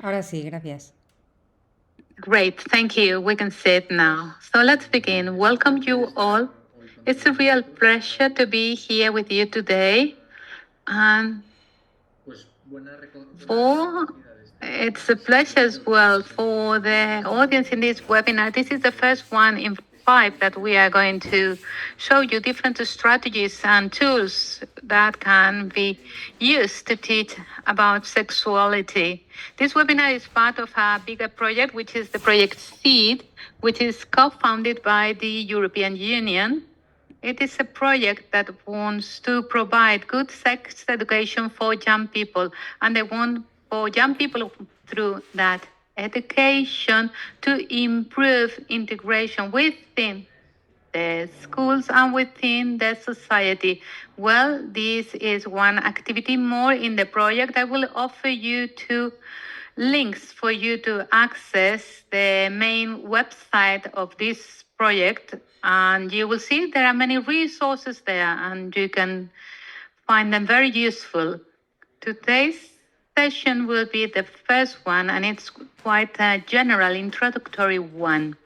Ahora sí, gracias. Great, thank you. We can sit now. So let's begin. Welcome you all. It's a real pleasure to be here with you today. And for it's a pleasure as well for the audience in this webinar. This is the first one in 5 that we are going to show you different strategies and tools that can be used to teach about sexuality. This webinar is part of a bigger project, which is the project SEED, which is co-founded by the European Union. It is a project that wants to provide good sex education for young people, and they want for young people through that education to improve integration within the schools and within the society. Well, this is one activity more in the project. I will offer you two links for you to access the main website of this project, and you will see there are many resources there and you can find them very useful. Today's session will be the first one, and it's quite a general introductory one.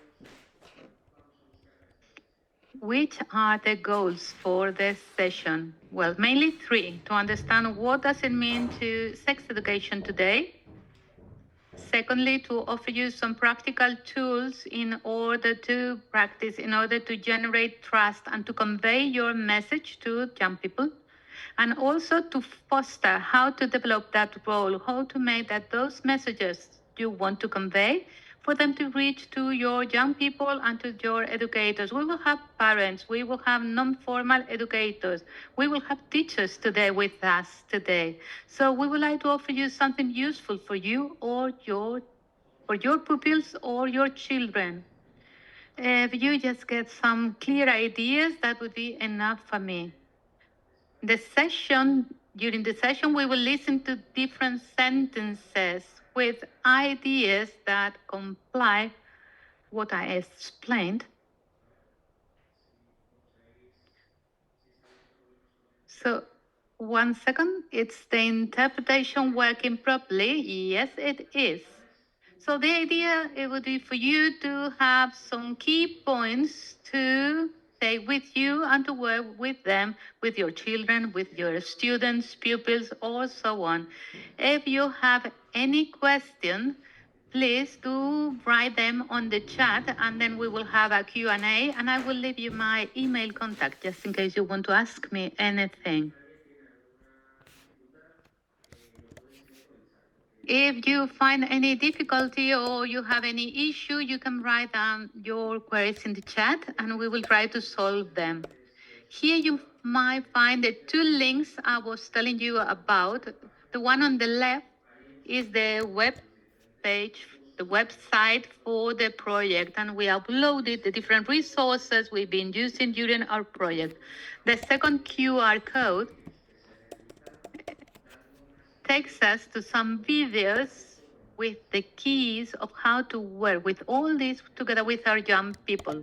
Which are the goals for this session? Well, mainly 3: to understand what does it mean to sex education today. Secondly, to offer you some practical tools in order to practice, in order to generate trust and to convey your message to young people. And also to foster how to develop that role, how to make that those messages you want to convey for them to reach to your young people and to your educators. We will have parents, we will have non-formal educators, we will have teachers today with us today. So we would like to offer you something useful for you or for your pupils or your children. If you just get some clear ideas, that would be enough for me. During the session, we will listen to different sentences with ideas that comply what I explained. So, 1 second, it's the interpretation working properly? Yes, it is. So the idea it would be for you to have some key points to take with you and to work with them, with your children, with your students, pupils, or so on. If you have any question, please do write them on the chat, and then we will have a Q&A, and I will leave you my email contact just in case you want to ask me anything. If you find any difficulty or you have any issue, you can write down your queries in the chat and we will try to solve them. Here you might find the 2 links I was telling you about. The one on the left is the web page, the website for the project, and we uploaded the different resources we've been using during our project. The second QR code takes us to some videos with the keys of how to work with all this together with our young people.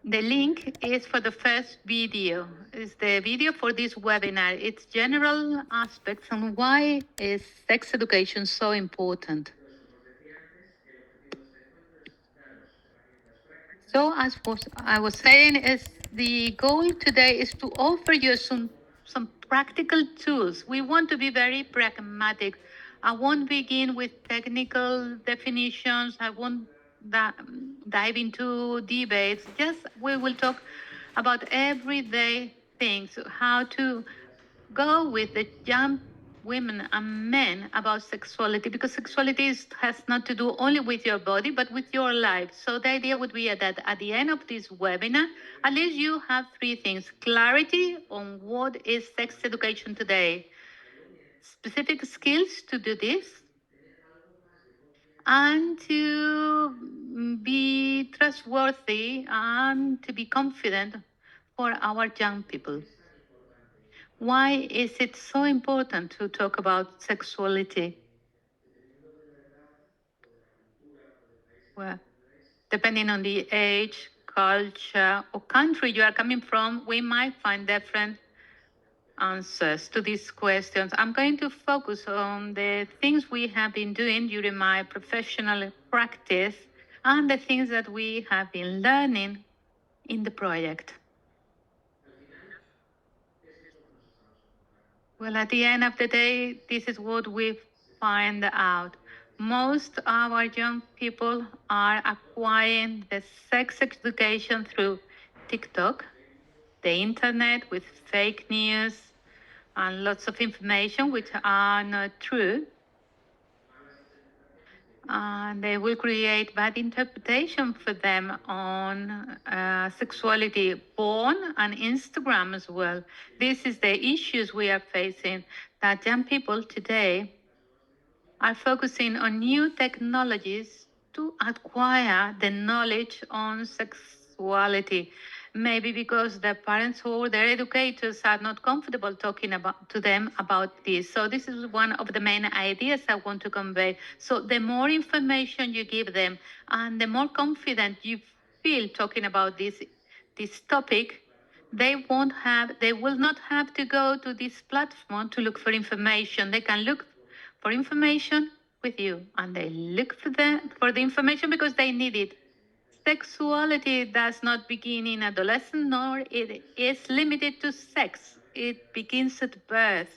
The link is for the first video. It's the video for this webinar. It's general aspects on why is sex education so important. So as I was saying, is the goal today is to offer you some practical tools. We want to be very pragmatic. I won't begin with technical definitions. I won't dive into debates. Just we will talk about everyday things, how to go with the young women and men about sexuality, because sexuality has not to do only with your body but with your life. So the idea would be that at the end of this webinar, at least you have 3 things: clarity on what is sex education today, specific skills to do this, and to be trustworthy and to be confident for our young people. Why is it so important to talk about sexuality? Well, depending on the age, culture, or country you are coming from, we might find different answers to these questions. I'm going to focus on the things we have been doing during my professional practice and the things that we have been learning in the project. Well, at the end of the day, this is what we find out. Most of our young people are acquiring the sex education through TikTok, the internet with fake news and lots of information which are not true. And they will create bad interpretation for them on sexuality, porn, and Instagram as well. This is the issues we are facing, that young people today are focusing on new technologies to acquire the knowledge on sexuality. Maybe because their parents or their educators are not comfortable talking about to them about this. So this is one of the main ideas I want to convey. So the more information you give them and the more confident you feel talking about this topic, they will not have to go to this platform to look for information. They can look for information with you, and they look for the information because they need it. Sexuality does not begin in adolescence, nor it is limited to sex. It begins at birth,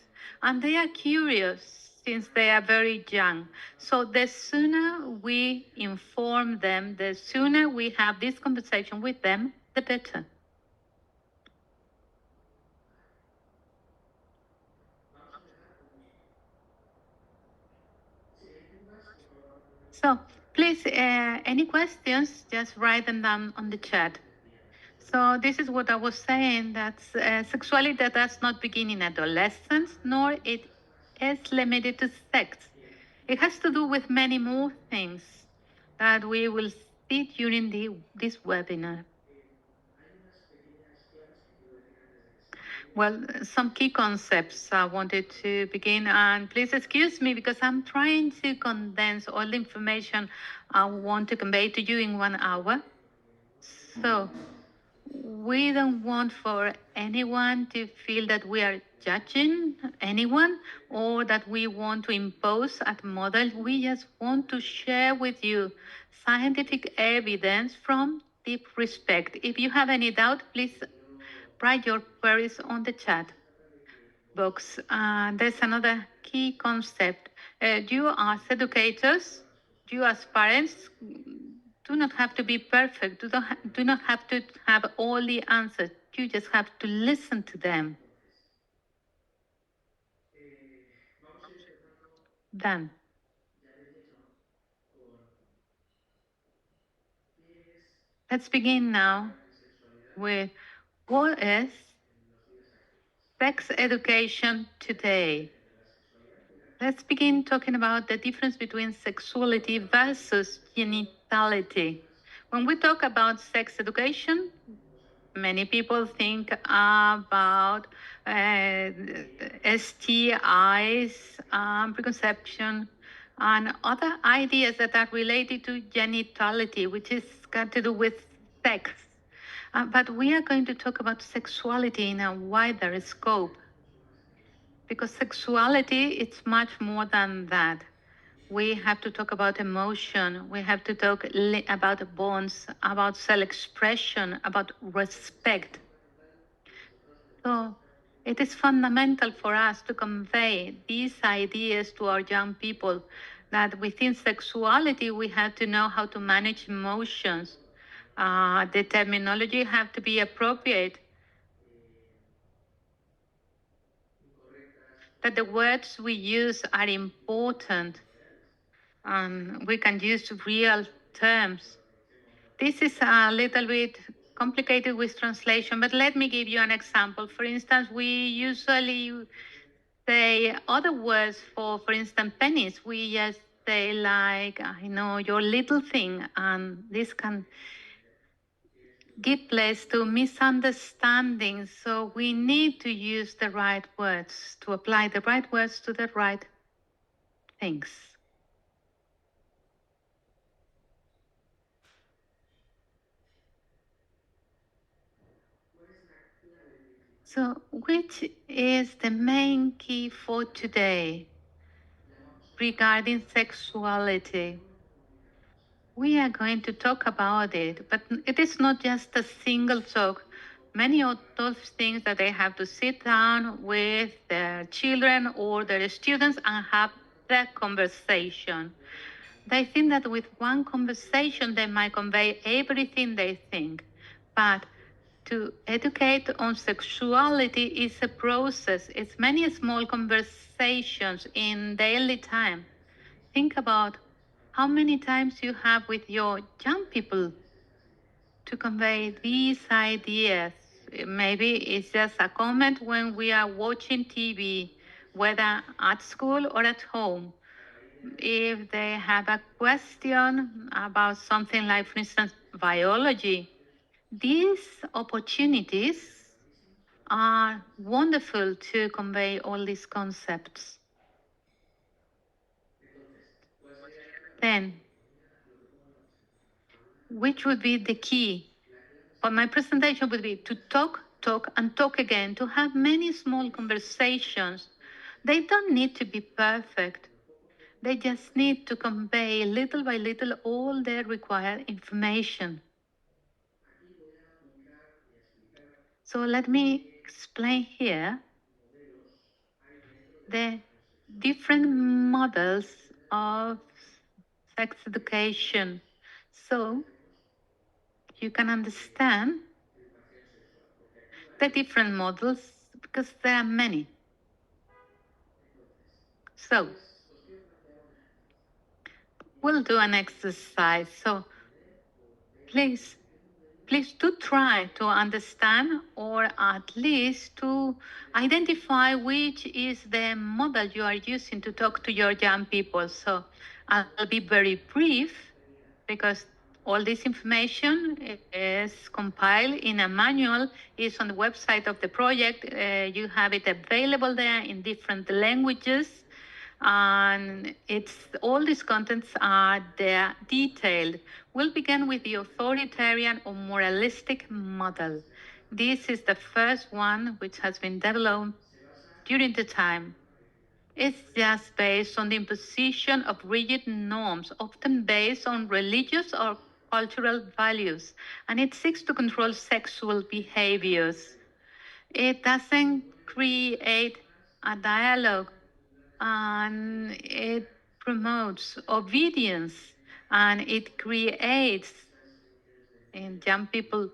and they are curious since they are very young. So the sooner we inform them, the sooner we have this conversation with them, the better. So please, any questions, just write them down on the chat. So this is what I was saying, that sexuality that does not begin in adolescence, nor it is limited to sex. It has to do with many more things that we will see during this webinar. Well, some key concepts I wanted to begin, and please excuse me because I'm trying to condense all the information I want to convey to you in 1 hour. So, we don't want for anyone to feel that we are judging anyone or that we want to impose a model. We just want to share with you scientific evidence from deep respect. If you have any doubt, please write your queries on the chat box. There's another key concept. You as educators, you as parents, do not have to be perfect. Do not have to have all the answers. You just have to listen to them. Then, let's begin now with what is sex education today. Let's begin talking about the difference between sexuality versus genitality. When we talk about sex education, many people think about STIs, preconception, and other ideas that are related to genitality, which is got to do with sex. But we are going to talk about sexuality in a wider scope, because sexuality it's much more than that. We have to talk about emotion. We have to talk about bonds, about self-expression, about respect. So it is fundamental for us to convey these ideas to our young people, that within sexuality we have to know how to manage emotions. The terminology have to be appropriate, that the words we use are important, and we can use real terms. This is a little bit complicated with translation, but let me give you an example. For instance, we usually say other words for instance, penis. We just say like, I know, your little thing, and this can give place to misunderstandings. So we need to use the right words, to apply the right words to the right things. So, which is the main key for today regarding sexuality? We are going to talk about it, but it is not just a single talk. Many of those things that they have to sit down with their children or their students and have that conversation. They think that with one conversation they might convey everything they think, but to educate on sexuality is a process. It's many small conversations in daily time. Think about how many times you have with your young people to convey these ideas. Maybe it's just a comment when we are watching TV, whether at school or at home. If they have a question about something like, for instance, biology, these opportunities are wonderful to convey all these concepts. Then, which would be the key? But my presentation would be to talk, talk, and talk again, to have many small conversations. They don't need to be perfect. They just need to convey little by little all the required information. So let me explain here the different models of sex education. So you can understand the different models because there are many. So we'll do an exercise. So please, please do try to understand or at least to identify which is the model you are using to talk to your young people. So I'll be very brief because all this information is compiled in a manual. It's on the website of the project. You have it available there in different languages. And it's all these contents are there detailed. We'll begin with the authoritarian or moralistic model. This is the first one which has been developed during the time. It's just based on the imposition of rigid norms, often based on religious or cultural values, and it seeks to control sexual behaviors. It doesn't create a dialogue, and it promotes obedience, and it creates in young people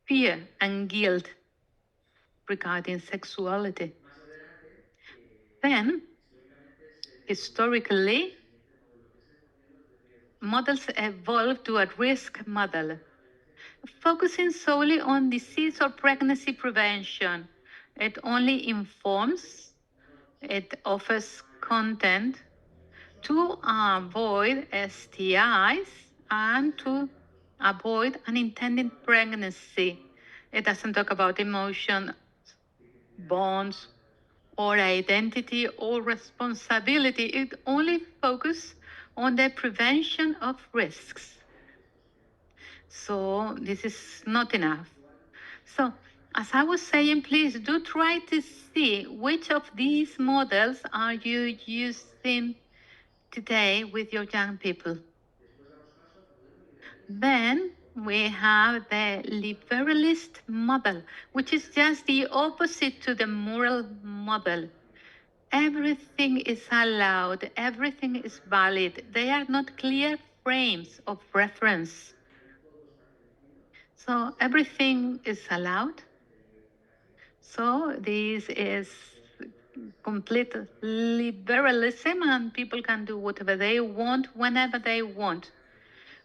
fear and guilt regarding sexuality. Then, historically, models evolved to a risk model, focusing solely on disease or pregnancy prevention. It only informs, it offers content to avoid STIs and to avoid unintended pregnancy. It doesn't talk about emotion, bonds, or identity or responsibility. It only focuses on the prevention of risks. So this is not enough. So as I was saying, please do try to see which of these models are you using today with your young people. Then we have the liberalist model, which is just the opposite to the moral model. Everything is allowed, everything is valid. They are not clear frames of reference. So everything is allowed. So this is complete liberalism, and people can do whatever they want whenever they want.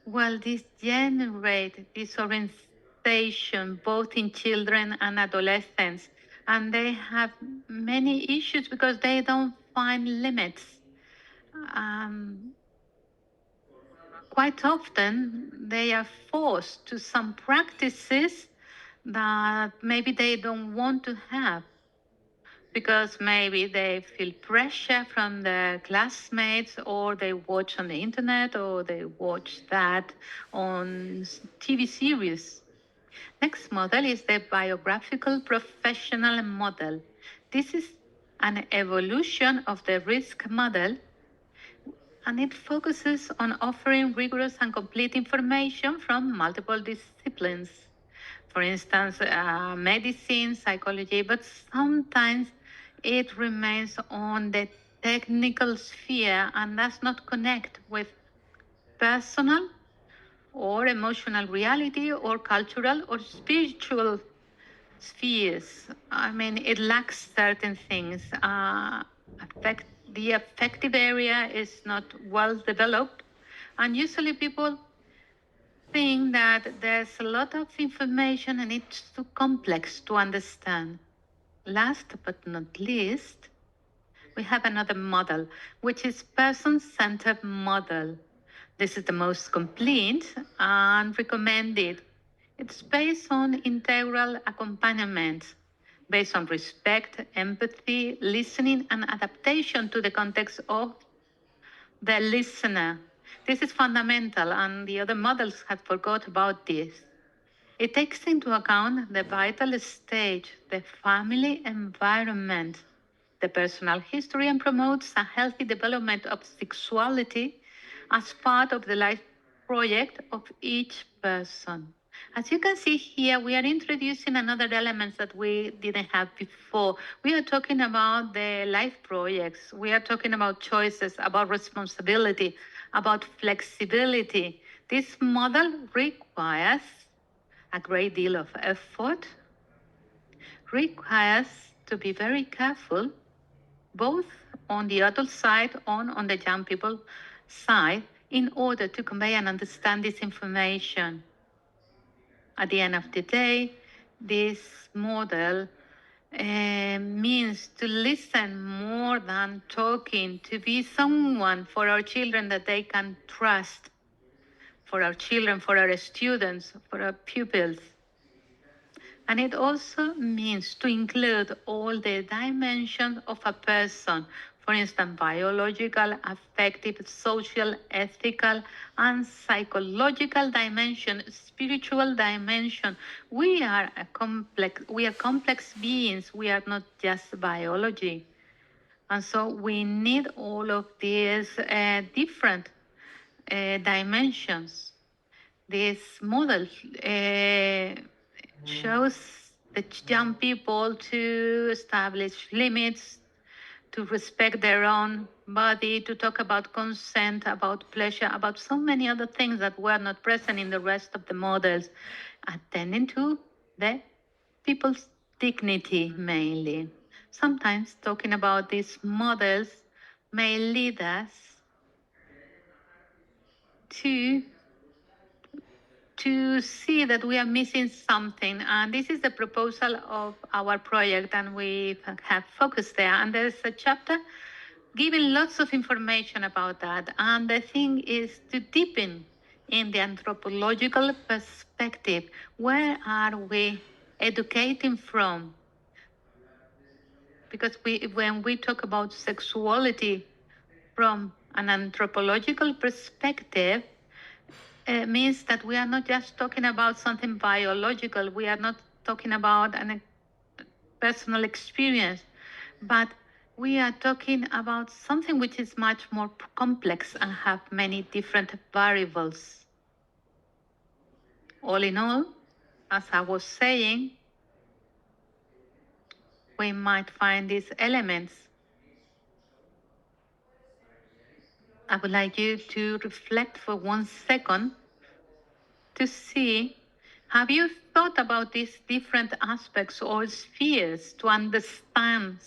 Well, this generates disorientation both in children and adolescents, and they have many issues because they don't find limits. Quite often, they are forced to some practices that maybe they don't want to have because maybe they feel pressure from their classmates, or they watch on the internet, or they watch that on TV series. Next model is the biographical professional model. This is an evolution of the risk model, and it focuses on offering rigorous and complete information from multiple disciplines. For instance, medicine, psychology, but sometimes it remains on the technical sphere and does not connect with personal or emotional reality or cultural or spiritual spheres. I mean, it lacks certain things. The affective area is not well developed, and usually people think that there's a lot of information and it's too complex to understand. Last but not least, we have another model, which is person-centered model. This is the most complete and recommended. It's based on integral accompaniment, based on respect, empathy, listening, and adaptation to the context of the listener. This is fundamental, and the other models have forgot about this. It takes into account the vital stage, the family environment, the personal history, and promotes a healthy development of sexuality as part of the life project of each person. As you can see here, we are introducing another elements that we didn't have before. We are talking about the life projects. We are talking about choices, about responsibility, about flexibility. This model requires a great deal of effort, requires to be very careful, both on the adult side and on the young people side, in order to convey and understand this information. At the end of the day, this model means to listen more than talking, to be someone for our children that they can trust, for our children, for our students, for our pupils. And it also means to include all the dimensions of a person, for instance, biological, affective, social, ethical, and psychological dimension, spiritual dimension. We are complex beings. We are not just biology. And so we need all of these different dimensions. This model shows the young people to establish limits, to respect their own body, to talk about consent, about pleasure, about so many other things that were not present in the rest of the models, attending to the people's dignity mainly. Sometimes talking about these models may lead us to see that we are missing something. And this is the proposal of our project, and we have focused there. And there's a chapter giving lots of information about that. And the thing is to deepen in the anthropological perspective. Where are we educating from? Because when we talk about sexuality from an anthropological perspective, means that we are not just talking about something biological. We are not talking about a personal experience, but we are talking about something which is much more complex and have many different variables. All in all, as I was saying, we might find these elements. I would like you to reflect for 1 second to see, have you thought about these different aspects or spheres to understand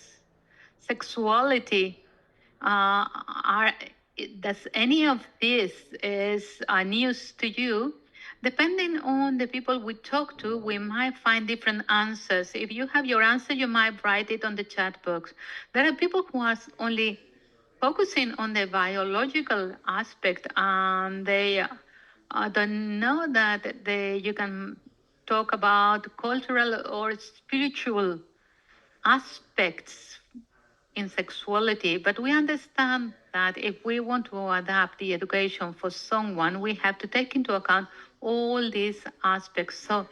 sexuality? Does any of this is news to you? Depending on the people we talk to, we might find different answers. If you have your answer, you might write it on the chat box. There are people who are only focusing on the biological aspect, and they don't know that you can talk about cultural or spiritual aspects in sexuality. But we understand that if we want to adapt the education for someone, we have to take into account all these aspects. So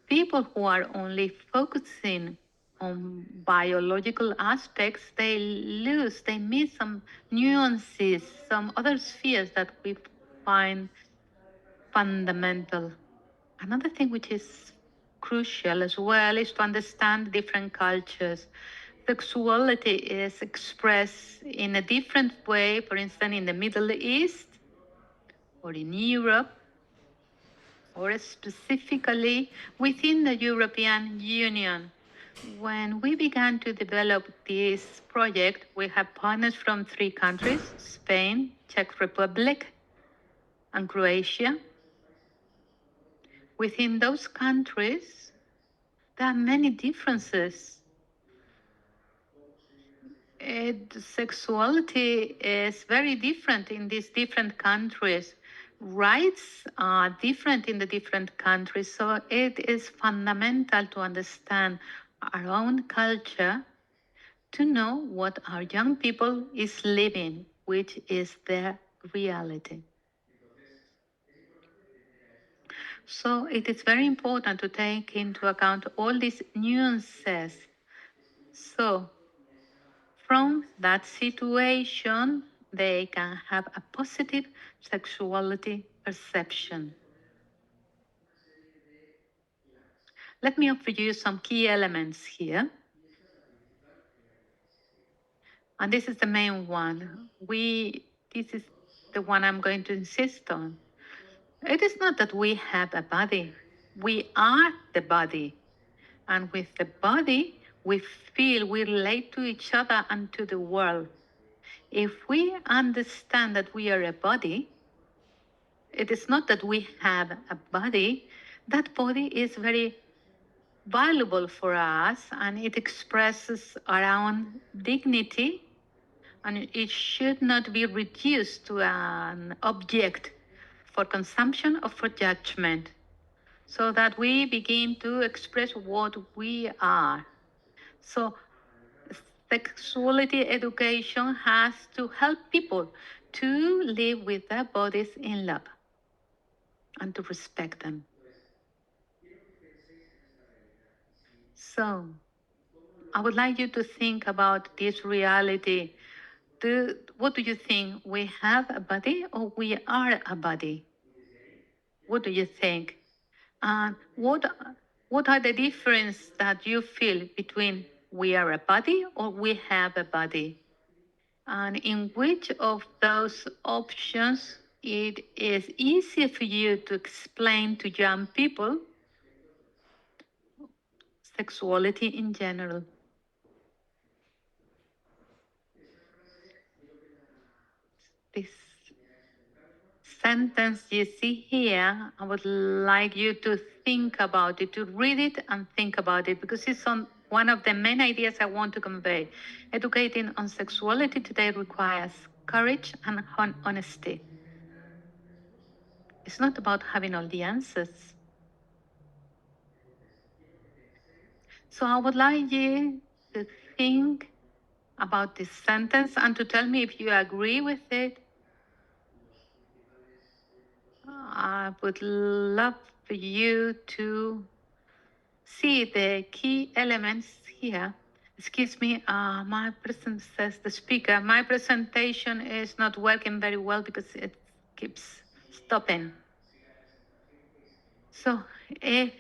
people who are only focusing on biological aspects, they miss some nuances, some other spheres that we find fundamental. Another thing which is crucial as well is to understand different cultures. Sexuality is expressed in a different way, for instance, in the Middle East or in Europe, or specifically within the European Union. When we began to develop this project, we have partners from 3 countries: Spain, Czech Republic, and Croatia. Within those countries, there are many differences. Sexuality is very different in these different countries. Rights are different in the different countries, so it is fundamental to understand our own culture to know what our young people is living, which is their reality. So it is very important to take into account all these nuances. So from that situation, they can have a positive sexuality perception. Let me offer you some key elements here. And this is the main one. This is the one I'm going to insist on. It is not that we have a body. We are the body. And with the body, we feel, we relate to each other and to the world. If we understand that we are a body, it is not that we have a body. That body is very valuable for us, and it expresses our own dignity, and it should not be reduced to an object for consumption or for judgment, so that we begin to express what we are. So sexuality education has to help people to live with their bodies in love and to respect them. So I would like you to think about this reality. What do you think? We have a body or we are a body? What do you think? And what are the differences that you feel between we are a body or we have a body? And in which of those options it is easier for you to explain to young people sexuality in general? This sentence you see here, I would like you to think about it, to read it and think about it, because it's on one of the main ideas I want to convey. Educating on sexuality today requires courage and honesty. It's not about having all the answers. So I would like you to think about this sentence and to tell me if you agree with it. I would love for you to see the key elements here. Excuse me, my present says the speaker. My presentation is not working very well because it keeps stopping. So if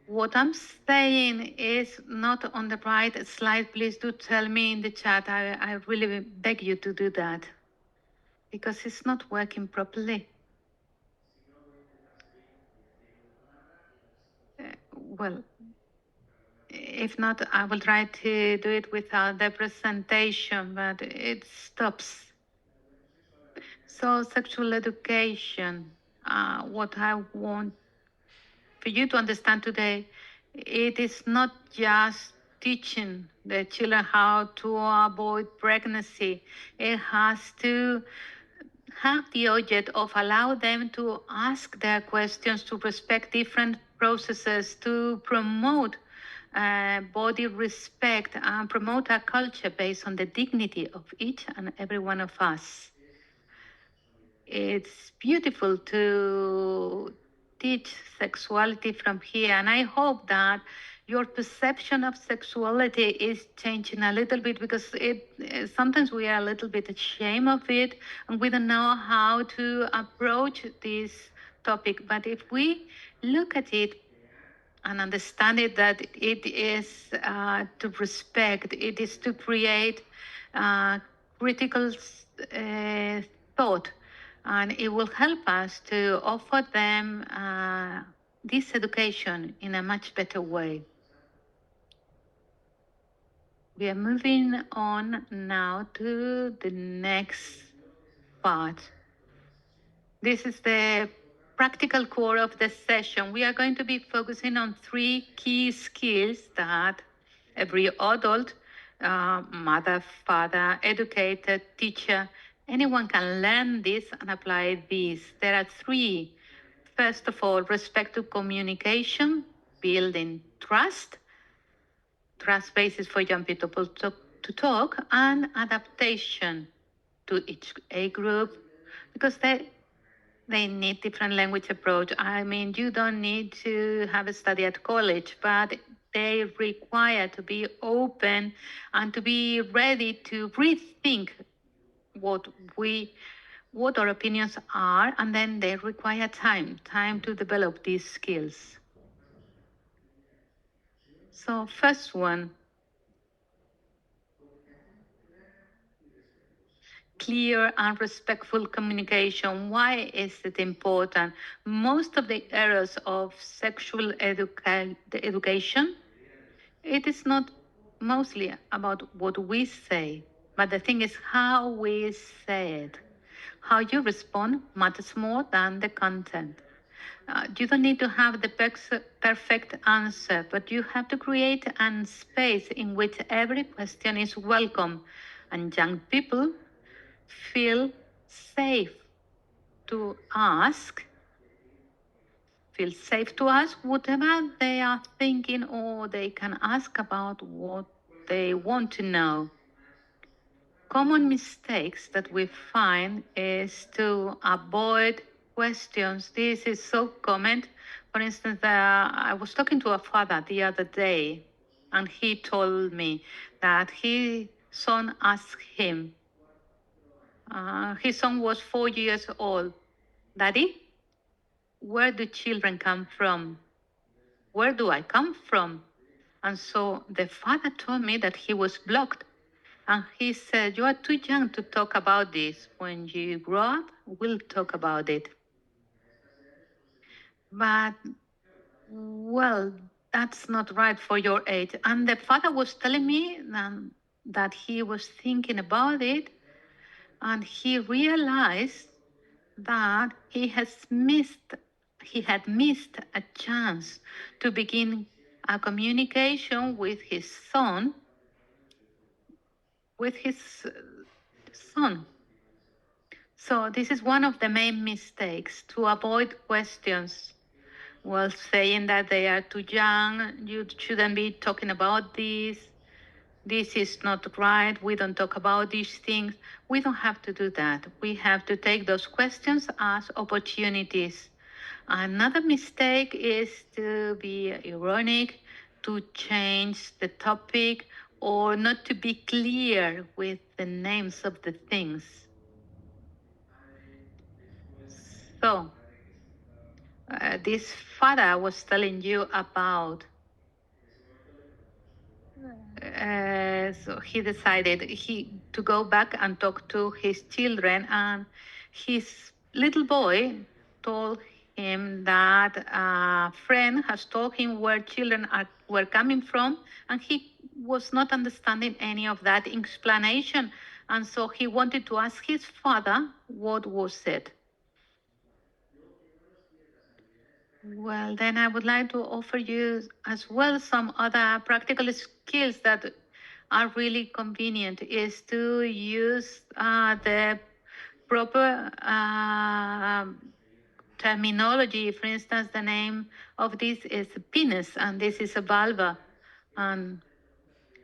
what I'm saying is not on the right slide, please do tell me in the chat. I really beg you to do that because it's not working properly. Well, if not, I will try to do it without the presentation, but it stops. So sexual education, what I want for you to understand today, it is not just teaching the children how to avoid pregnancy. It has to have the object of allow them to ask their questions, to respect different processes, to promote body respect and promote a culture based on the dignity of each and every one of us. It's beautiful to teach sexuality from here. And I hope that your perception of sexuality is changing a little bit, because sometimes we are a little bit ashamed of it and we don't know how to approach this topic. But if we look at it and understand it, that it is to respect, it is to create critical thought, and it will help us to offer them this education in a much better way. We are moving on now to the next part. This is the practical core of the session. We are going to be focusing on 3 key skills that every adult, mother, father, educator, teacher, anyone can learn this and apply this. There are 3. First of all, respect to communication, building trust basis for young people to talk, and adaptation to each age group, because they need different language approach. I mean, you don't need to have a study at college, but they require to be open and to be ready to rethink what our opinions are, and then they require time to develop these skills. So first one, clear and respectful communication. Why is it important? Most of the errors of sexual education, it is not mostly about what we say, but the thing is how we say it. How you respond matters more than the content. You don't need to have the perfect answer, but you have to create a space in which every question is welcome, and young people feel safe to ask, whatever they are thinking, or they can ask about what they want to know. Common mistakes that we find is to avoid questions. This is so common. For instance, I was talking to a father the other day, and he told me that his son asked him, his son was 4 years old, "Daddy, where do children come from? Where do I come from?" And so the father told me that he was blocked. And he said, "You are too young to talk about this. When you grow up, we'll talk about it." But, well, that's not right for your age. And the father was telling me that he was thinking about it, and he realized that he had missed a chance to begin a communication with his son, So this is one of the main mistakes, to avoid questions. Well, saying that they are too young, you shouldn't be talking about this. This is not right. We don't talk about these things. We don't have to do that. We have to take those questions as opportunities. Another mistake is to be ironic, to change the topic, or not to be clear with the names of the things. So, this father was telling you about, so he decided to go back and talk to his children, and his little boy told him that a friend has told him where children were coming from, and he was not understanding any of that explanation, and so he wanted to ask his father what was said. Well, then I would like to offer you as well some other practical skills that are really convenient, is to use the proper terminology. For instance, the name of this is penis, and this is a vulva. And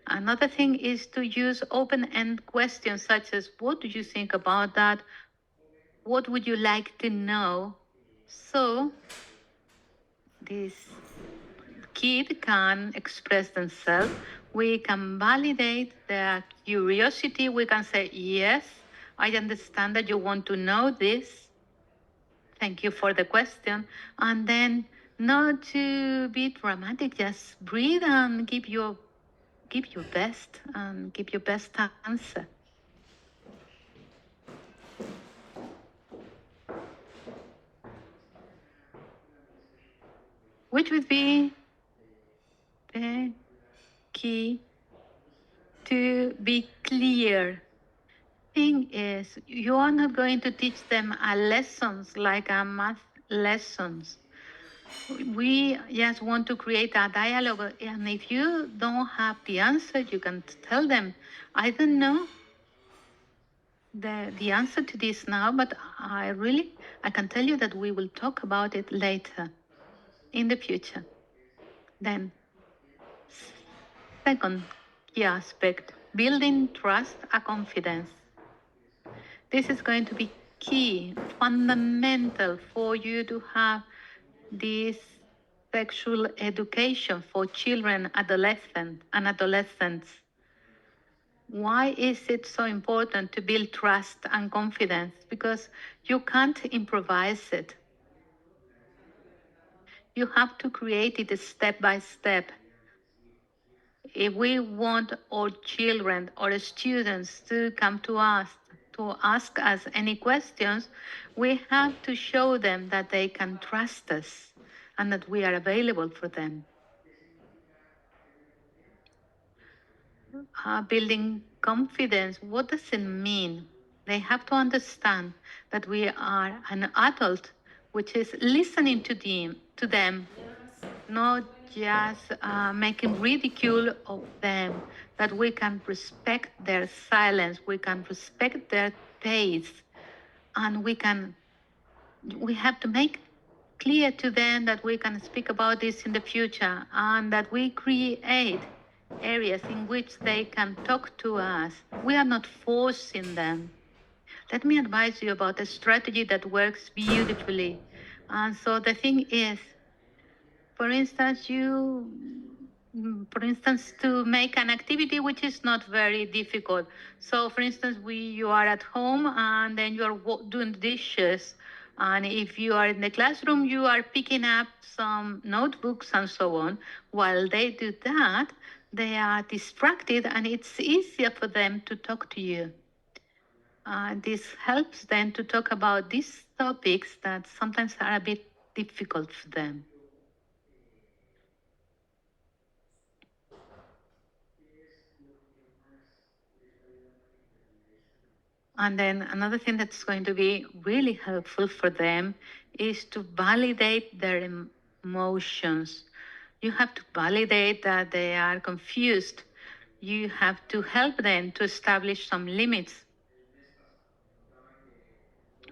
another thing is to use open-end questions such as, "What do you think about that? What would you like to know?" So this kid can express themselves. We can validate their curiosity. We can say, yes, I understand that you want to know this. Thank you for the question. And then not to be dramatic, just breathe and give your best and give your best answer. Which would be the key to be clear. Thing is, you are not going to teach them a lessons like a math lessons. We just want to create a dialogue, and if you don't have the answer, you can tell them, I don't know the answer to this now, but I can tell you that we will talk about it later in the future. Then, second key aspect, building trust and confidence. This is going to be key, fundamental for you to have this sexual education for children, adolescents. Why is it so important to build trust and confidence? Because you can't improvise it. You have to create it step by step. If we want our children or students to come to us to ask us any questions, we have to show them that they can trust us and that we are available for them. Building confidence, what does it mean? They have to understand that we are an adult, which is listening to them, not just making ridicule of them, that we can respect their silence, we can respect their pace, and we have to make clear to them that we can speak about this in the future and that we create areas in which they can talk to us. We are not forcing them. Let me advise you about a strategy that works beautifully. And so the thing is, for instance, to make an activity which is not very difficult. So, for instance, you are at home and then you are doing dishes. And if you are in the classroom, you are picking up some notebooks and so on. While they do that, they are distracted and it's easier for them to talk to you. This helps them to talk about these topics that sometimes are a bit difficult for them. And then another thing that's going to be really helpful for them is to validate their emotions. You have to validate that they are confused. You have to help them to establish some limits.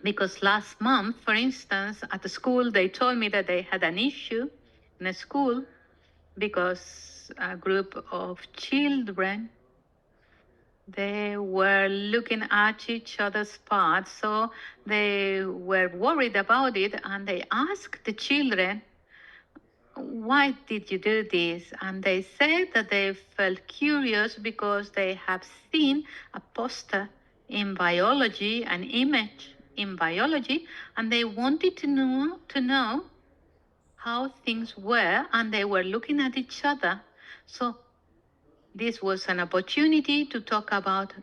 Because last month, for instance, at the school, they told me that they had an issue in a school because a group of children, they were looking at each other's parts, so they were worried about it, and they asked the children, why did you do this? And they said that they felt curious because they have seen a poster in biology, an image in biology, and they wanted to know how things were, and they were looking at each other. So this was an opportunity to talk about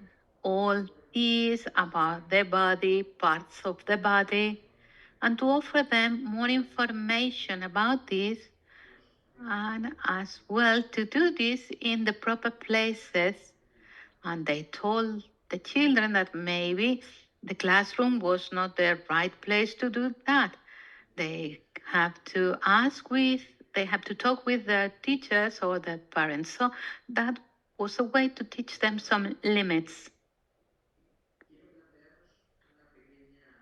all these, about the body, parts of the body, and to offer them more information about this, and as well to do this in the proper places. And they told the children that maybe the classroom was not the right place to do that. They have to they have to talk with the teachers or the parents. So that was a way to teach them some limits.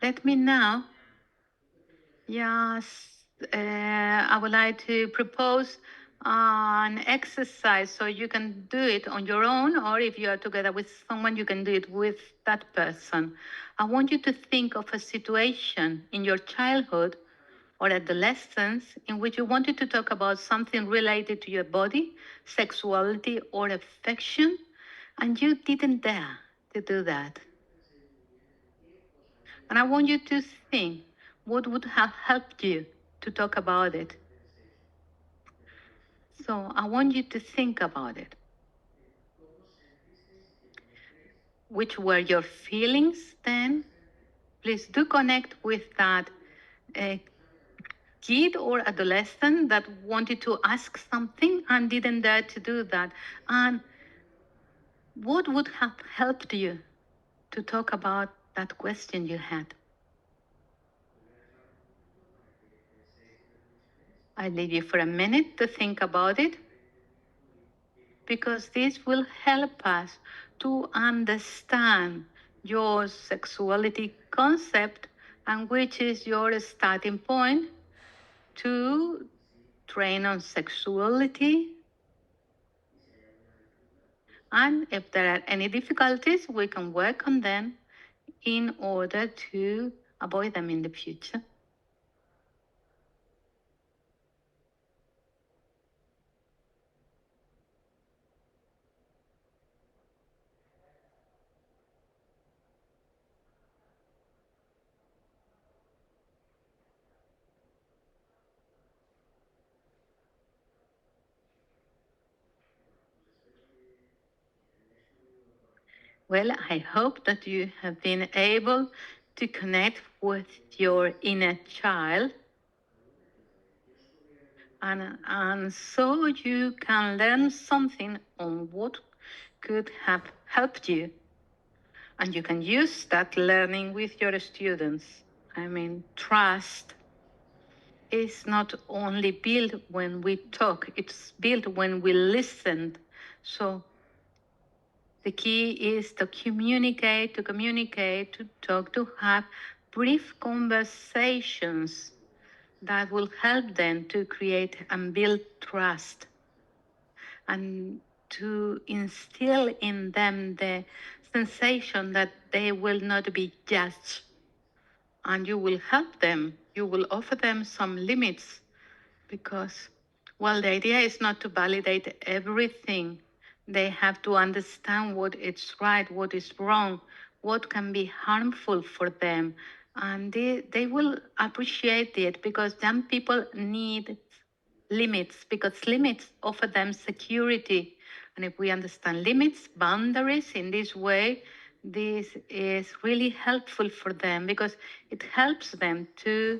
Let me now, yes, I would like to propose an exercise so you can do it on your own, or if you are together with someone, you can do it with that person. I want you to think of a situation in your childhood or adolescence in which you wanted to talk about something related to your body, sexuality, or affection, and you didn't dare to do that. And I want you to think what would have helped you to talk about it. So I want you to think about it. Which were your feelings then? Please do connect with that kid or adolescent that wanted to ask something and didn't dare to do that. And what would have helped you to talk about that question you had? I leave you for a minute to think about it, because this will help us to understand your sexuality concept and which is your starting point to train on sexuality. And if there are any difficulties, we can work on them in order to avoid them in the future. Well, I hope that you have been able to connect with your inner child, and so you can learn something on what could have helped you. And you can use that learning with your students. I mean, trust is not only built when we talk, it's built when we listen. So the key is to communicate, to talk, to have brief conversations that will help them to create and build trust, and to instill in them the sensation that they will not be judged. And you will help them, you will offer them some limits, because, well, the idea is not to validate everything. They have to understand what is right, what is wrong, what can be harmful for them. And they will appreciate it, because young people need limits, because limits offer them security. And if we understand limits, boundaries in this way, this is really helpful for them, because it helps them to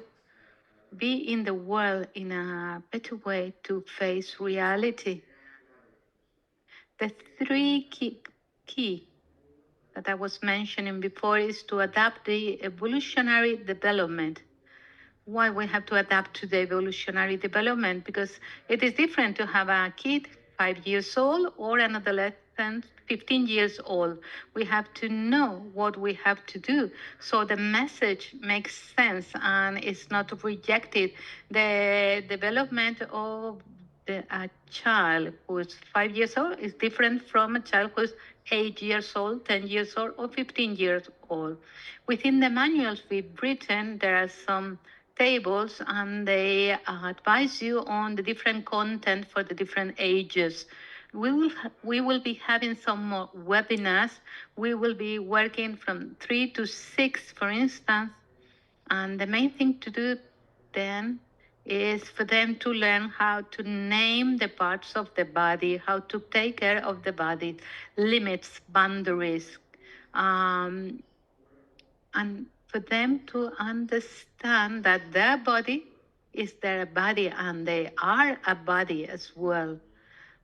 be in the world in a better way, to face reality. The three key that I was mentioning before is to adapt the evolutionary development. Why we have to adapt to the evolutionary development? Because it is different to have a kid 5 years old or an adolescent 15 years old. We have to know what we have to do so the message makes sense and is not rejected. The development of a child who is 5 years old is different from a child who is 8 years old, 10 years old, or 15 years old. Within the manuals we've written, there are some tables, and they advise you on the different content for the different ages. We will be having some more webinars. We will be working from 3 to 6, for instance. And the main thing to do then is for them to learn how to name the parts of the body, how to take care of the body, limits, boundaries, and for them to understand that their body is their body and they are a body as well.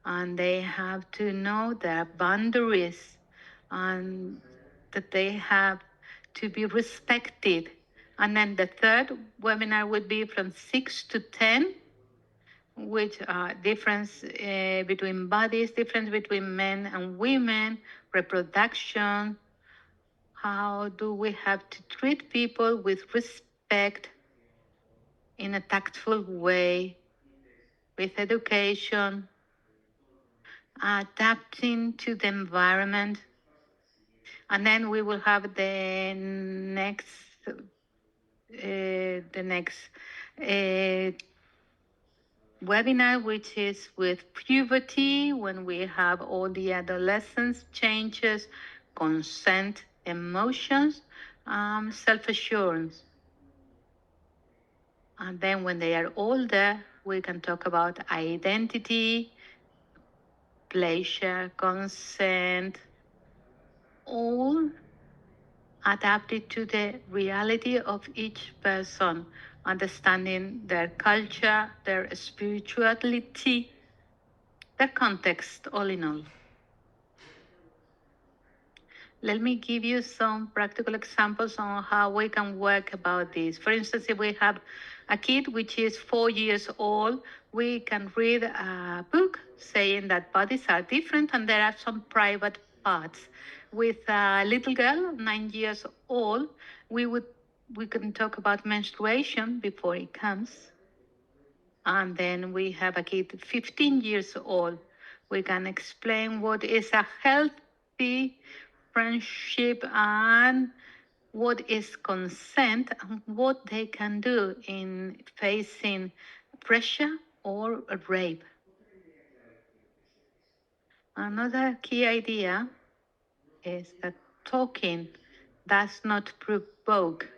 And they have to know their boundaries, and that they have to be respected. And then the third webinar would be from 6 to 10, which are difference between bodies, difference between men and women, reproduction, how do we have to treat people with respect, in a tactful way, with education, adapting to the environment. And then we will have the next A webinar which is with puberty, when we have all the adolescence changes, consent, emotions, self-assurance. And then when they are older, we can talk about identity, pleasure, consent, all adapted to the reality of each person, understanding their culture, their spirituality, their context, all in all. Let me give you some practical examples on how we can work about this. For instance, if we have a kid which is 4 years old, we can read a book saying that bodies are different and there are some private parts. With a little girl, 9 years old, we can talk about menstruation before it comes. And then we have a kid 15 years old. We can explain what is a healthy friendship and what is consent and what they can do in facing pressure or rape. Another key idea is that talking does not provoke.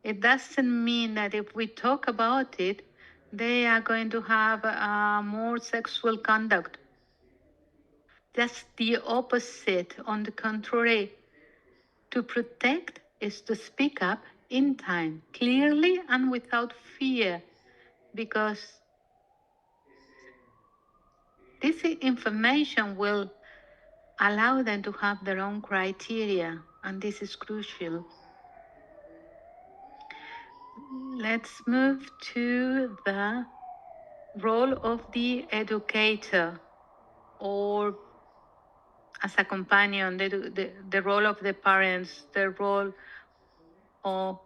It doesn't mean that if we talk about it, they are going to have more sexual conduct. That's the opposite. On the contrary, to protect is to speak up in time, clearly and without fear, because this information will allow them to have their own criteria, and this is crucial. Let's move to the role of the educator, or as a companion, the role of the parents, the role of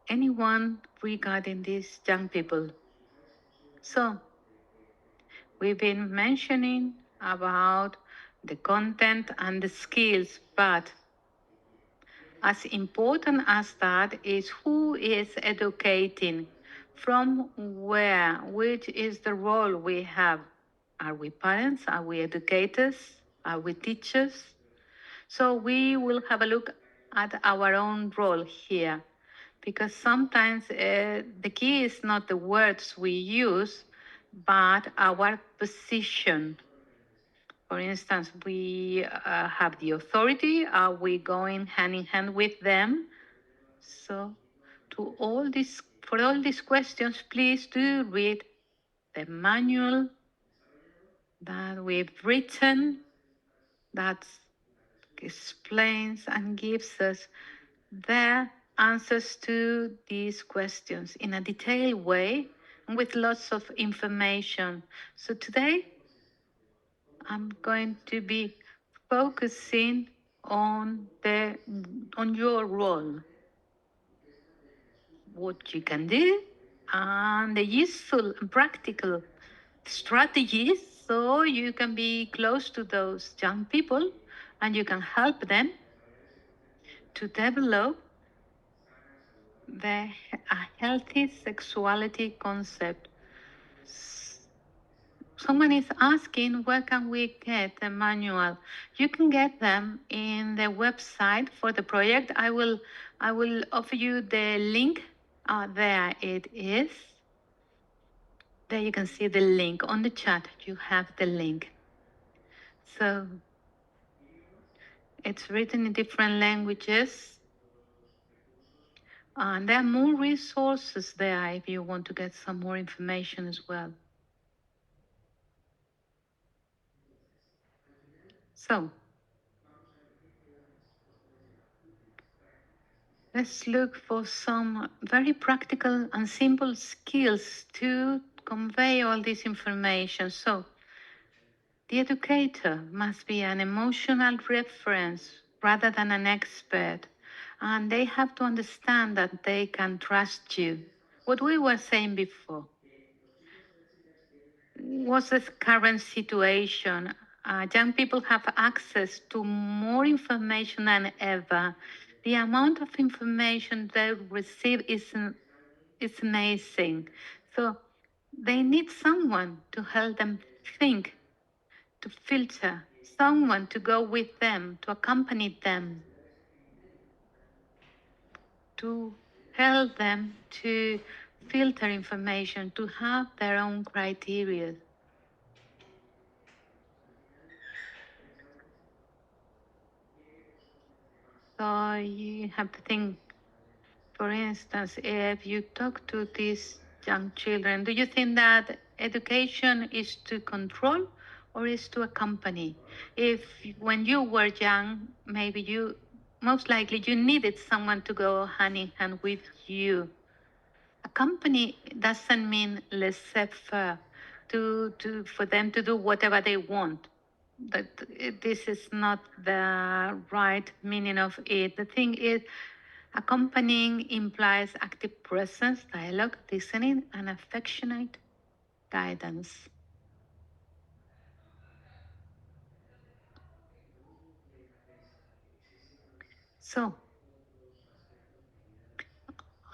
anyone regarding these young people. So, we've been mentioning about the content and the skills, but as important as that is who is educating, from where, which is the role we have. Are we parents? Are we educators? Are we teachers? So we will have a look at our own role here, because sometimes the key is not the words we use, but our position. For instance, we have the authority. Are we going hand in hand with them? So, for all these questions, please do read the manual that we've written that explains and gives us the answers to these questions in a detailed way and with lots of information. So today, I'm going to be focusing on your role, what you can do, and the useful and practical strategies so you can be close to those young people and you can help them to develop a healthy sexuality concept. Someone is asking where can we get the manual. You can get them in the website for the project. I will offer you the link. There it is. There you can see the link on the chat. You have the link. So it's written in different languages. And there are more resources there if you want to get some more information as well. So let's look for some very practical and simple skills to convey all this information. So the educator must be an emotional reference rather than an expert. And they have to understand that they can trust you. What we were saying before. What's the current situation? Young people have access to more information than ever. The amount of information they receive is amazing. So they need someone to help them think, to filter, someone to go with them, to accompany them, to help them to filter information, to have their own criteria. So you have to think, for instance, if you talk to these young children, do you think that education is to control or is to accompany? If when you were young, maybe you, most likely you needed someone to go hand in hand with you. Accompany doesn't mean laissez-faire, for them to do whatever they want. That this is not the right meaning of it. The thing is, accompanying implies active presence, dialogue, listening, and affectionate guidance. So,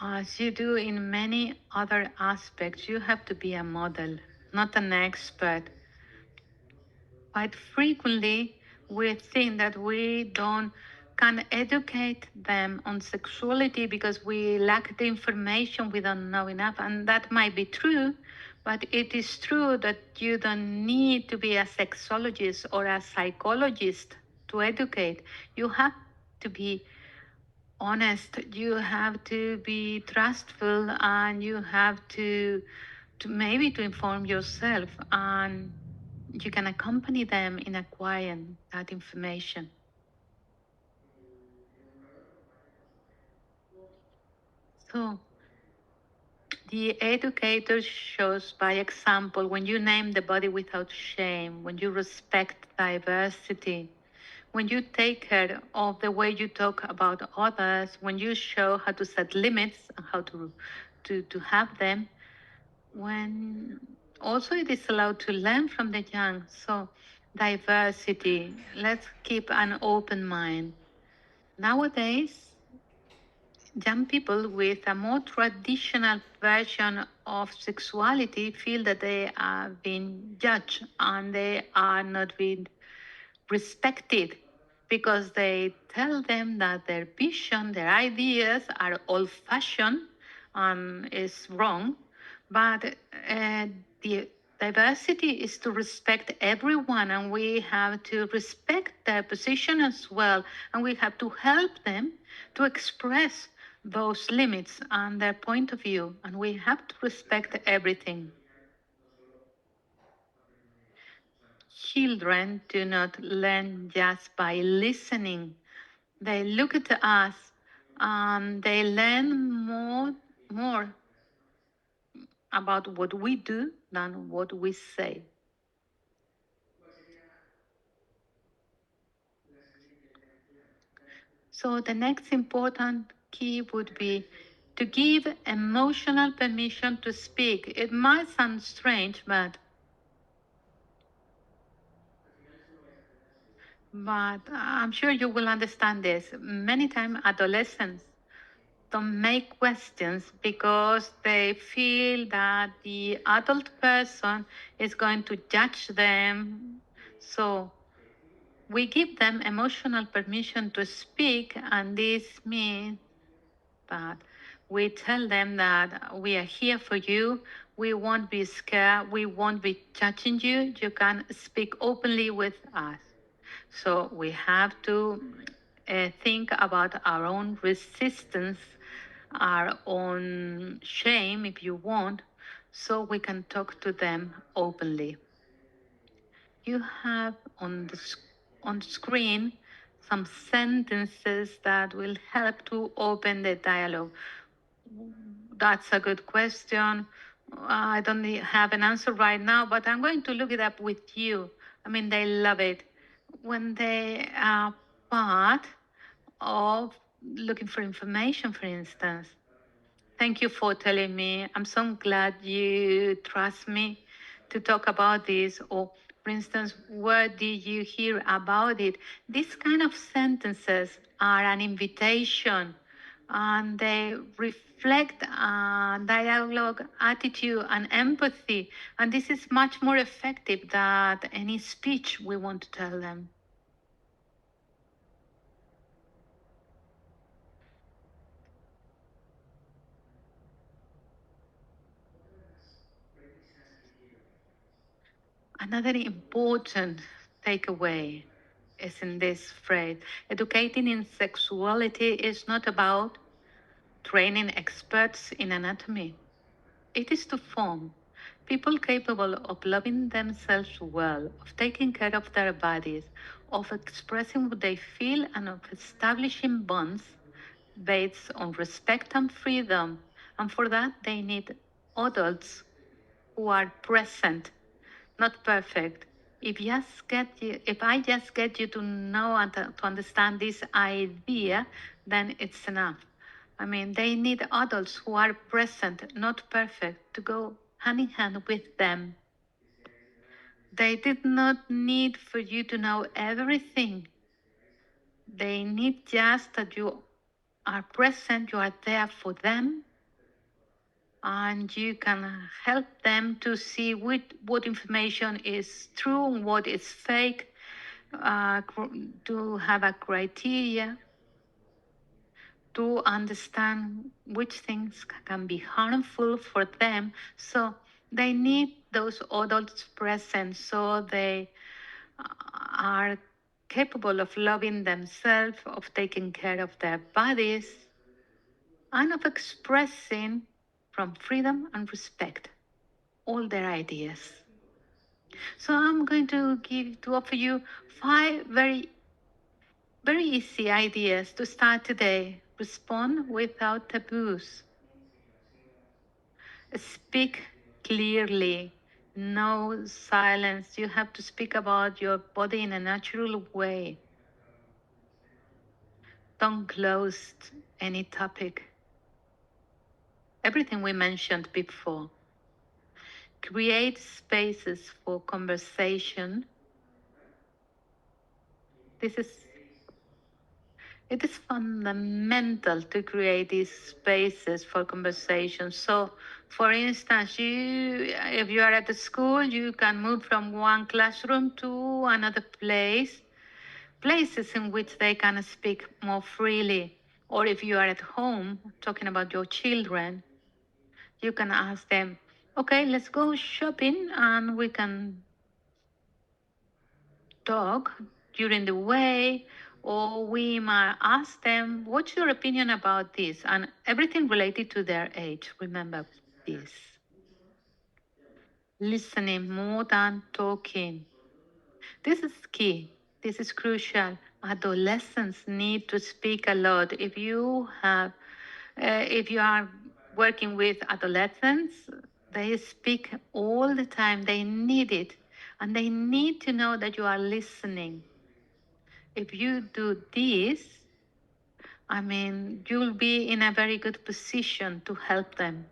as you do in many other aspects, you have to be a model, not an expert. Quite frequently, we think that we don't can educate them on sexuality because we lack the information, we don't know enough, and that might be true. But it is true that you don't need to be a sexologist or a psychologist to educate. You have to be honest, you have to be trustful, and you have to maybe to inform yourself, and you can accompany them in acquiring that information. So the educator shows by example when you name the body without shame, when you respect diversity, when you take care of the way you talk about others, when you show how to set limits and how to have them, when also it is allowed to learn from the young. So diversity, let's keep an open mind. Nowadays, young people with a more traditional version of sexuality feel that they are being judged and they are not being respected because they tell them that their vision, their ideas are old fashioned and is wrong. But the diversity is to respect everyone, and we have to respect their position as well, and we have to help them to express those limits and their point of view, and we have to respect everything. Children do not learn just by listening. They look at us and they learn more about what we do than what we say. So the next important key would be to give emotional permission to speak. It might sound strange, but I'm sure you will understand this. Many times adolescents don't make questions because they feel that the adult person is going to judge them. So we give them emotional permission to speak, and this means that we tell them that we are here for you. We won't be scared. We won't be judging you. You can speak openly with us. So we have to think about our own resistance, our own shame, if you want, so we can talk to them openly. You have on the screen some sentences that will help to open the dialogue. That's a good question. I don't have an answer right now, but I'm going to look it up with you. I mean, they love it. When they are part of looking for information, for instance. Thank you for telling me. I'm so glad you trust me to talk about this. Or For instance, where did you hear about it? These kind of sentences are an invitation and they reflect dialogue, attitude, and empathy. And this is much more effective than any speech we want to tell them. Another important takeaway is in this phrase: educating in sexuality is not about training experts in anatomy. It is to form people capable of loving themselves well, of taking care of their bodies, of expressing what they feel, and of establishing bonds based on respect and freedom. And for that, they need adults who are present, not perfect. If I just get you to know and to understand this idea, then it's enough. I mean, they need adults who are present, not perfect, to go hand in hand with them. They did not need for you to know everything. They need just that you are present, you are there for them, and you can help them to see what information is true and what is fake, to have a criteria to understand which things can be harmful for them. So they need those adults present so they are capable of loving themselves, of taking care of their bodies, and of expressing from freedom and respect all their ideas. So I'm going to offer you 5 very easy ideas to start today. Respond without taboos. Speak clearly. No silence. You have to speak about your body in a natural way. Don't close any topic. Everything we mentioned before. Create spaces for conversation. This is It is fundamental to create these spaces for conversation. So, for instance, if you are at the school, you can move from one classroom to another places in which they can speak more freely. Or if you are at home talking about your children, you can ask them, okay, let's go shopping and we can talk during the way, or we might ask them, what's your opinion about this? And everything related to their age. Remember this. Listening more than talking. This is key. This is crucial. Adolescents need to speak a lot. If you are working with adolescents, they speak all the time. They need it, and they need to know that you are listening. If you do this, I mean, you'll be in a very good position to help them.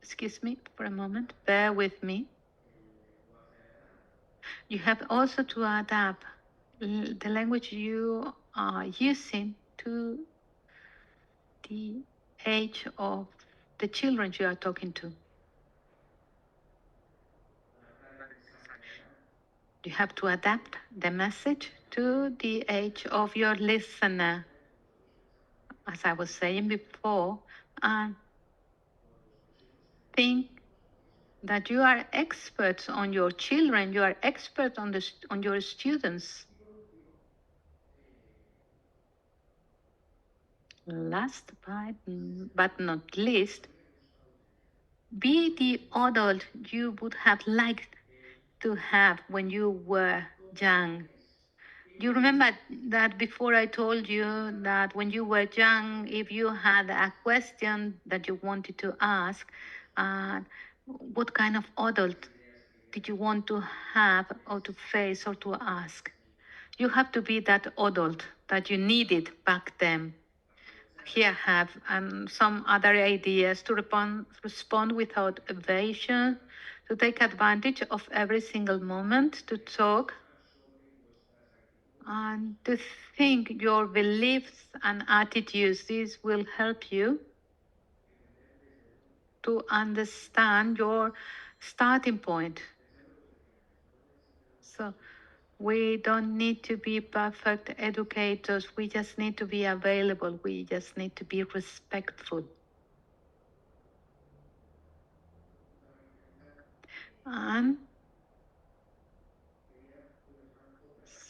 Excuse me for a moment, bear with me. You have also to adapt the language you are using to the age of the children you are talking to. You have to adapt the message to the age of your listener, as I was saying before, and think that you are experts on your children, you are experts on your students. Last but not least, be the adult you would have liked to have when you were young. You remember that before I told you that when you were young, if you had a question that you wanted to ask, what kind of adult did you want to have or to face or to ask? You have to be that adult that you needed back then. Here have some other ideas to respond without evasion, to take advantage of every single moment to talk and to think your beliefs and attitudes. This will help you to understand your starting point. So we don't need to be perfect educators. We just need to be available. We just need to be respectful. And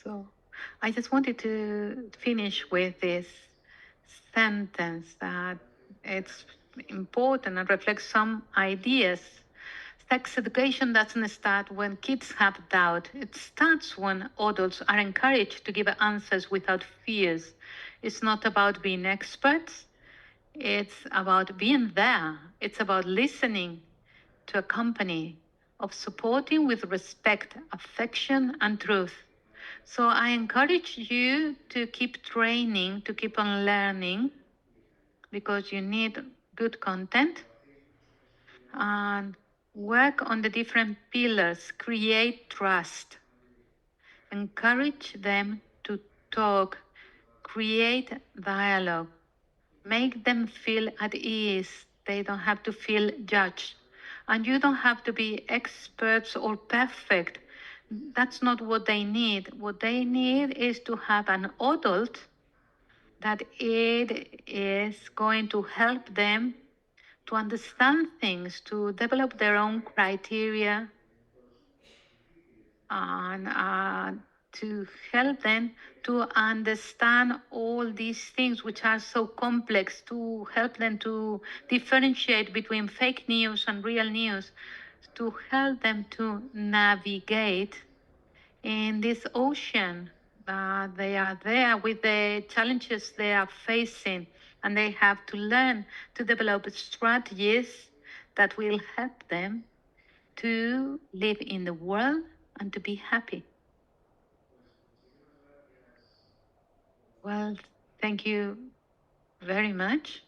so I just wanted to finish with this sentence that it's important and reflects some ideas. Sex education doesn't start when kids have doubt. It starts when adults are encouraged to give answers without fears. It's not about being experts. It's about being there. It's about listening to a company, of supporting with respect, affection, and truth. So I encourage you to keep training, to keep on learning, because you need good content and work on the different pillars, create trust, encourage them to talk, create dialogue, make them feel at ease. They don't have to feel judged. And you don't have to be experts or perfect. That's not what they need. What they need is to have an adult that it is going to help them to understand things, to develop their own criteria, and to help them to understand all these things which are so complex, to help them to differentiate between fake news and real news, to help them to navigate in this ocean. They are there with the challenges they are facing, and they have to learn to develop strategies that will help them to live in the world and to be happy. Well, thank you very much.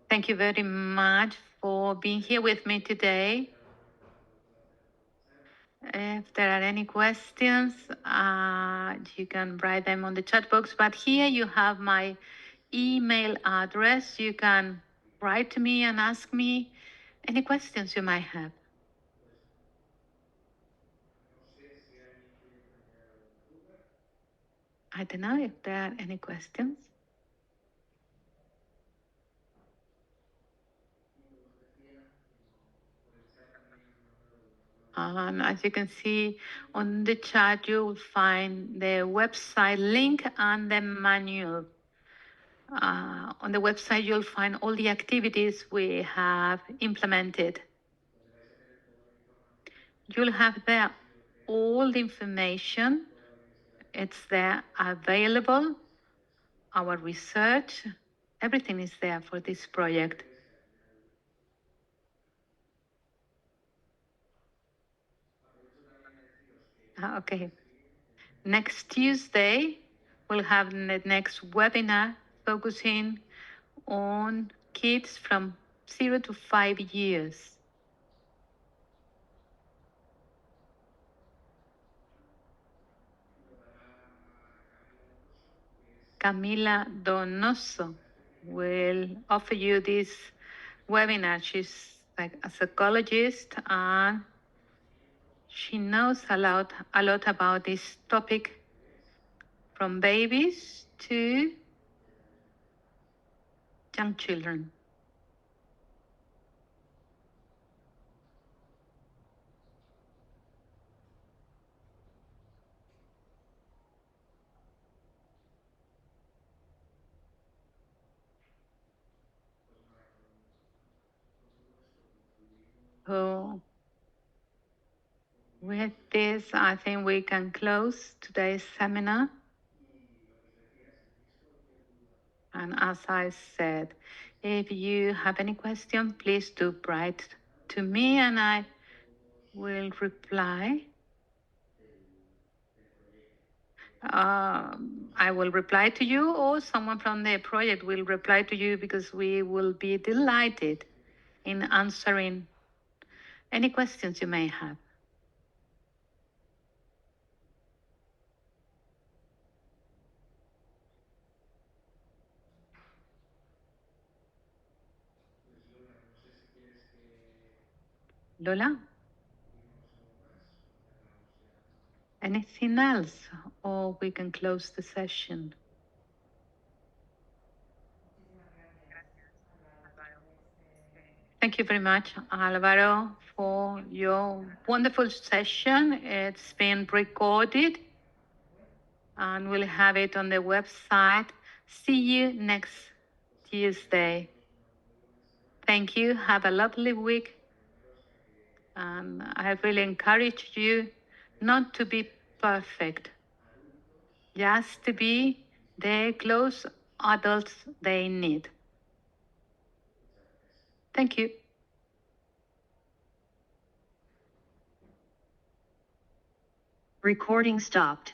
Thank you very much for being here with me today. If there are any questions, you can write them on the chat box. But here you have my email address. You can write to me and ask me any questions you might have. I don't know if there are any questions. As you can see on the chat, you'll find the website link and the manual. On the website, you'll find all the activities we have implemented. You'll have there all the information. It's there available. Our research, everything is there for this project. Okay. Next Tuesday, we'll have the next webinar focusing on kids from 0 to 5 years. Camila Donoso will offer you this webinar. She's like a psychologist and she knows a lot about this topic, from babies to young children. So with this, I think we can close today's seminar. And as I said, if you have any question, please do write to me and I will reply. I will reply to you, or someone from the project will reply to you, because we will be delighted in answering any questions you may have. Lola? Anything else, or we can close the session? Thank you very much, Alvaro, for your wonderful session. It's been recorded and we'll have it on the website. See you next Tuesday. Thank you. Have a lovely week. And I really encourage you not to be perfect, just to be the close adults they need. Thank you. Recording stopped.